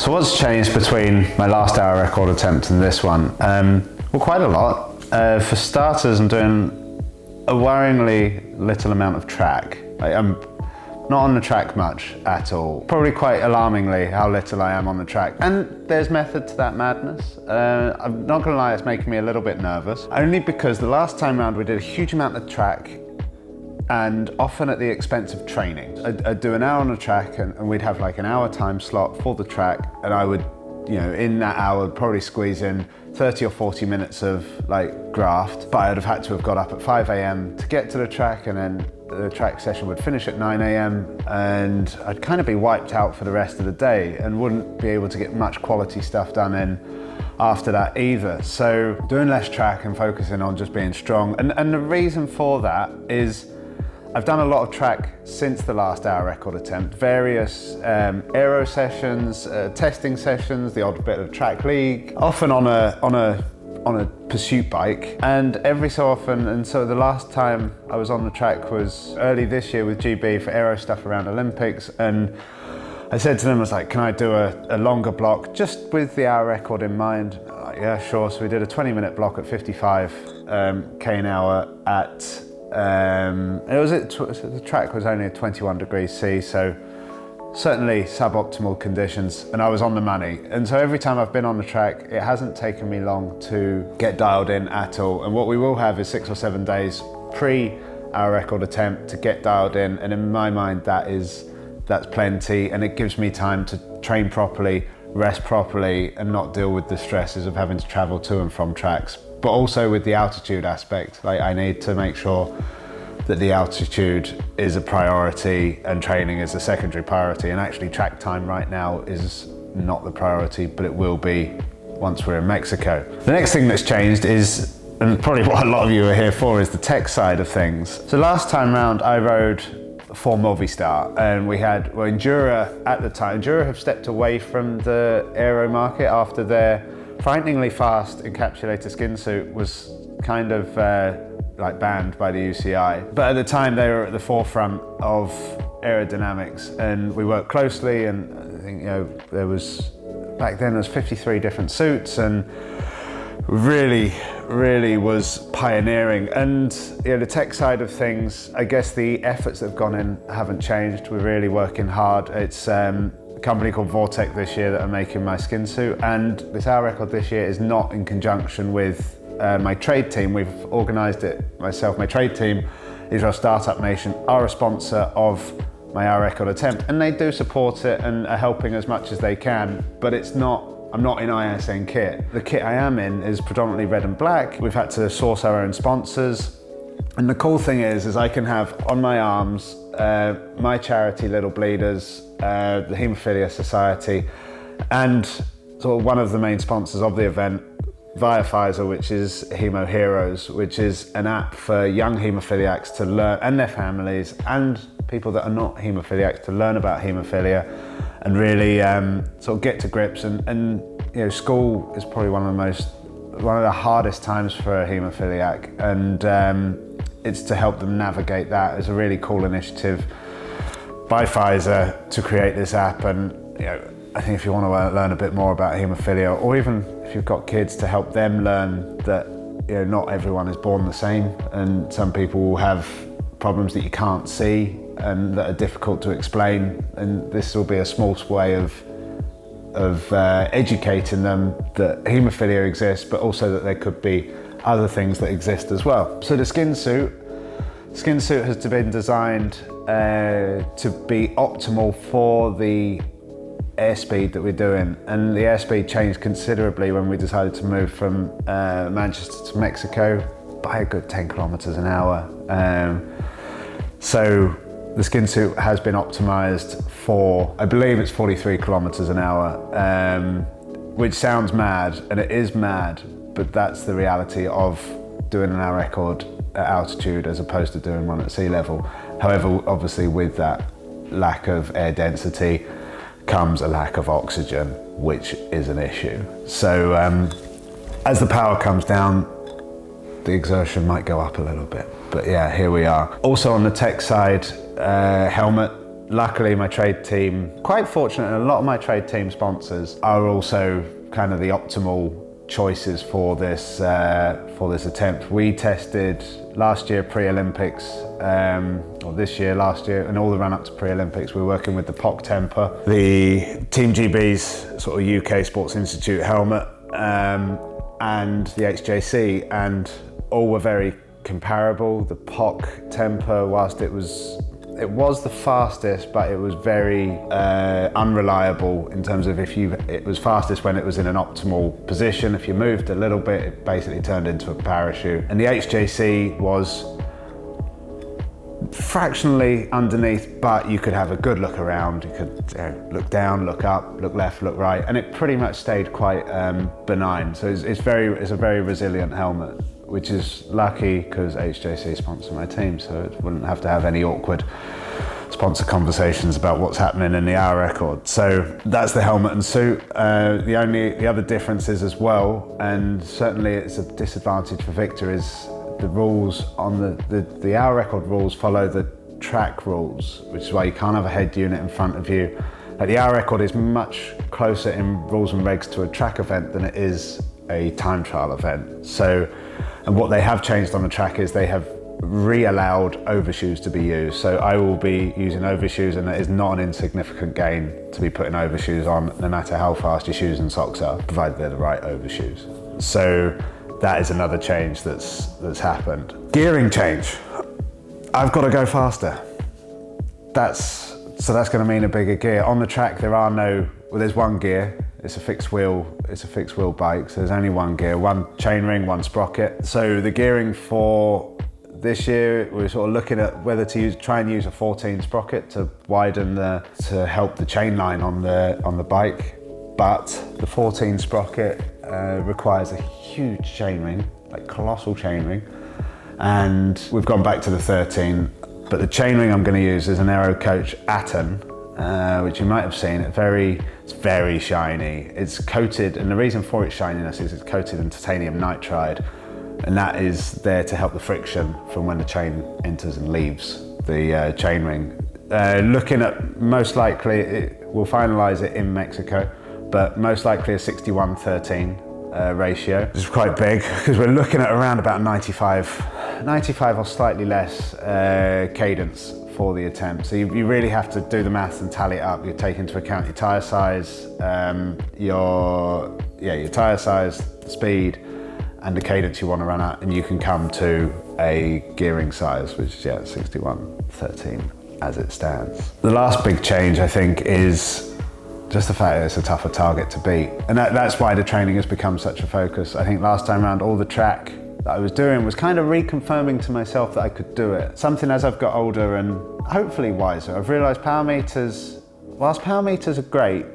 So what's changed between my last hour record attempt and this one? Well, quite a lot. For starters, I'm doing a worryingly little amount of track. I'm not on the track much at all. Probably quite alarmingly how little I am on the track. And there's method to that madness. I'm not gonna lie, it's making me a little bit nervous. Only because the last time round we did a huge amount of track and often at the expense of training. I'd do an hour on the track and we'd have like an hour time slot for the track, and I would, in that hour, probably squeeze in 30 or 40 minutes of like graft, but I'd have had to have got up at 5 a.m. to get to the track, and then the track session would finish at 9 a.m. and I'd kind of be wiped out for the rest of the day and wouldn't be able to get much quality stuff done in after that either. So doing less track and focusing on just being strong. And the reason for that is I've done a lot of track since the last hour record attempt, various aero sessions, testing sessions, the odd bit of track league, often on a pursuit bike, and every so often, and so the last time I was on the track was early this year with GB for aero stuff around Olympics, and I said to them, I was like, can I do a longer block just with the hour record in mind? Like, yeah, sure. So we did a 20-minute block at 55 k an hour at the track was only at 21 degrees C, so certainly suboptimal conditions, and I was on the money. And so every time I've been on the track, it hasn't taken me long to get dialed in at all. And what we will have is 6 or 7 days pre our record attempt to get dialed in, and in my mind that's plenty, and it gives me time to train properly, rest properly, and not deal with the stresses of having to travel to and from tracks. But also with the altitude aspect, like I need to make sure that the altitude is a priority and training is a secondary priority, and actually track time right now is not the priority, but it will be once we're in Mexico. The next thing that's changed is, and probably what a lot of you are here for, is the tech side of things. So last time round I rode for Movistar, and we had, Endura at the time. Endura have stepped away from the aero market after their frighteningly fast encapsulator skin suit was kind of like banned by the UCI. But at the time they were at the forefront of aerodynamics, and we worked closely, and I think, back then there was 53 different suits, and really was pioneering. And the tech side of things, I guess the efforts that have gone in haven't changed. We're really working hard. It's a company called Vortec this year that are making my skin suit, and this hour record this year is not in conjunction with my trade team. We've organised it myself. My trade team, Israel Startup Nation, are a sponsor of my hour record attempt, and they do support it and are helping as much as they can, but I'm not in ISN kit. The kit I am in is predominantly red and black. We've had to source our own sponsors. And the cool thing is I can have on my arms my charity Little Bleeders, the Haemophilia Society, and sort of one of the main sponsors of the event via Pfizer, which is HemoHeroes, which is an app for young haemophiliacs to learn, and their families, and people that are not haemophiliacs, to learn about haemophilia and really sort of get to grips. And school is probably one of the hardest times for a haemophiliac, and it's to help them navigate that. It's a really cool initiative by Pfizer to create this app, and I think if you want to learn a bit more about haemophilia, or even if you've got kids, to help them learn that not everyone is born the same, and some people will have problems that you can't see and that are difficult to explain, and this will be a small way of educating them that haemophilia exists, but also that there could be other things that exist as well. So the skin suit has been designed to be optimal for the airspeed that we're doing, and the airspeed changed considerably when we decided to move from Manchester to Mexico by a good 10 kilometers an hour. So the skin suit has been optimized for, I believe it's 43 kilometers an hour, which sounds mad, and it is mad, but that's the reality of doing an hour record at altitude as opposed to doing one at sea level. However, obviously with that lack of air density comes a lack of oxygen, which is an issue. So as the power comes down, the exertion might go up a little bit. But yeah, here we are. Also on the tech side, helmet luckily my trade team, quite fortunate, and a lot of my trade team sponsors are also kind of the optimal choices for this attempt. We tested last year pre-Olympics, or this year, last year, and all the run up to pre-Olympics, we were working with the POC Temper, the Team GB's sort of UK Sports Institute helmet, and the HJC, and all were very comparable. The POC Temper, whilst it was the fastest, but it was very unreliable in terms of it was fastest when it was in an optimal position. If you moved a little bit, it basically turned into a parachute. And the HJC was fractionally underneath, but you could have a good look around. You could look down, look up, look left, look right, and it pretty much stayed quite benign. So it's a very resilient helmet, which is lucky because HJC sponsor my team, so it wouldn't have to have any awkward sponsor conversations about what's happening in the hour record. So that's the helmet and suit. The other differences as well, and certainly it's a disadvantage for Victor, is the rules on the hour record rules follow the track rules, which is why you can't have a head unit in front of you. Like, the hour record is much closer in rules and regs to a track event than it is a time trial event. So, and what they have changed on the track is they have re-allowed overshoes to be used. So I will be using overshoes, and it is not an insignificant gain to be putting overshoes on, no matter how fast your shoes and socks are, provided they're the right overshoes. So that is another change that's happened. Gearing change. I've got to go faster. That's going to mean a bigger gear. On the track there's one gear. It's a fixed wheel bike, so there's only one gear, one chainring, one sprocket. So the gearing for this year, we're sort of looking at whether to try and use a 14 sprocket to to help the chain line on the bike. But the 14 sprocket requires a huge chainring, like colossal chainring, and we've gone back to the 13. But the chainring I'm going to use is an Aero Coach Atom, which you might have seen. It's very shiny. It's coated, and the reason for its shininess is it's coated in titanium nitride, and that is there to help the friction from when the chain enters and leaves the chainring. Looking at, most likely, we'll finalise it in Mexico, but most likely a 61-13 ratio. This is quite big because we're looking at around about 95 or slightly less cadence for the attempt. So you really have to do the maths and tally it up. You take into account your tyre size, your tyre size, speed, and the cadence you want to run at, and you can come to a gearing size, which is 61-13 as it stands. The last big change, I think, is just the fact that it's a tougher target to beat. And that's why the training has become such a focus. I think last time around, all the track that I was doing was kind of reconfirming to myself that I could do it. Something as I've got older and hopefully wiser, I've realised whilst power meters are great,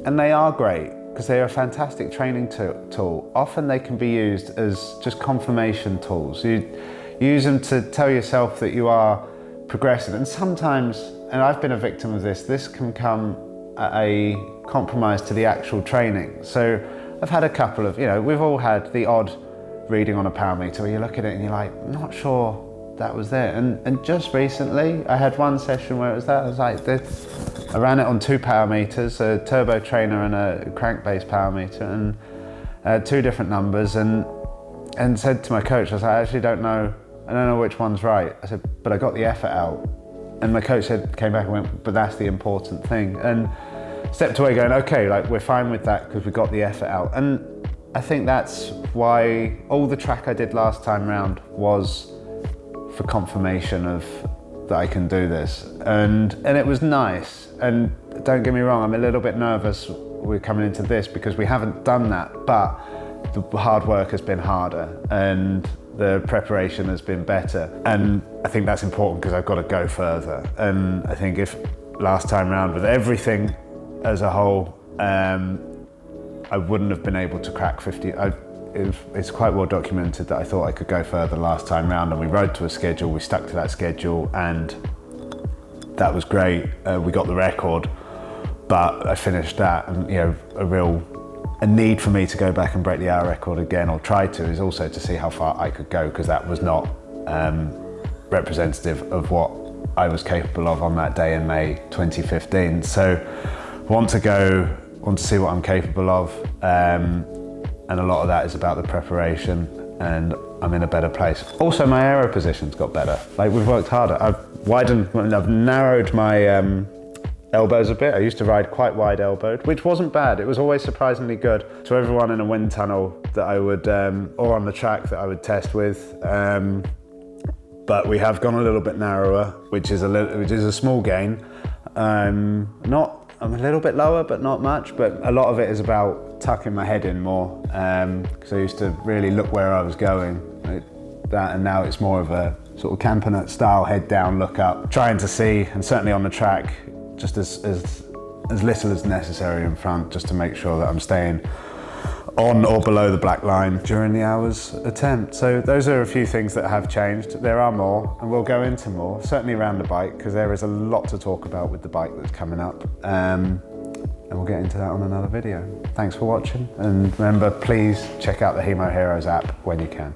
and they are great because they are a fantastic training tool, often they can be used as just confirmation tools. You use them to tell yourself that you are progressing, and sometimes, and I've been a victim of this can come at a compromise to the actual training. So I've had a couple of, we've all had the odd reading on a power meter where you look at it and you're like, not sure that was there. And just recently, I had one session where it was that. I was like, I ran it on 2 power meters, a turbo trainer and a crank-based power meter, and 2 different numbers, and said to my coach, I was like, I actually don't know which one's right. I said, but I got the effort out. And my coach came back and went, but that's the important thing. And stepped away going, okay, like, we're fine with that because we got the effort out. And I think that's why all the track I did last time round was for confirmation of that I can do this. And it was nice. And don't get me wrong, I'm a little bit nervous we're coming into this because we haven't done that, but the hard work has been harder and the preparation has been better. And I think that's important because I've got to go further. And I think if last time round with everything as a whole, I wouldn't have been able to crack 50. It's quite well documented that I thought I could go further last time round, and we rode to a schedule, we stuck to that schedule, and that was great. We got the record, but I finished that, and a need for me to go back and break the hour record again, or try to, is also to see how far I could go, because that was not representative of what I was capable of on that day in May 2015. So want to see what I'm capable of, and a lot of that is about the preparation, and I'm in a better place. Also, my aero position's got better. Like, we've worked harder. I've narrowed my elbows a bit. I used to ride quite wide elbowed, which wasn't bad. It was always surprisingly good. To everyone in a wind tunnel that I would, or on the track that I would test with, but we have gone a little bit narrower, which is a small gain. I'm a little bit lower, but not much. But a lot of it is about tucking my head in more, because I used to really look where I was going. And now it's more of a sort of campernet style, head down, look up, trying to see, and certainly on the track, just as little as necessary in front, just to make sure that I'm staying on or below the black line during the hour's attempt. So those are a few things that have changed. There are more, and we'll go into more, certainly around the bike, because there is a lot to talk about with the bike that's coming up. And we'll get into that on another video. Thanks for watching, and remember, please check out the HemoHeroes app when you can.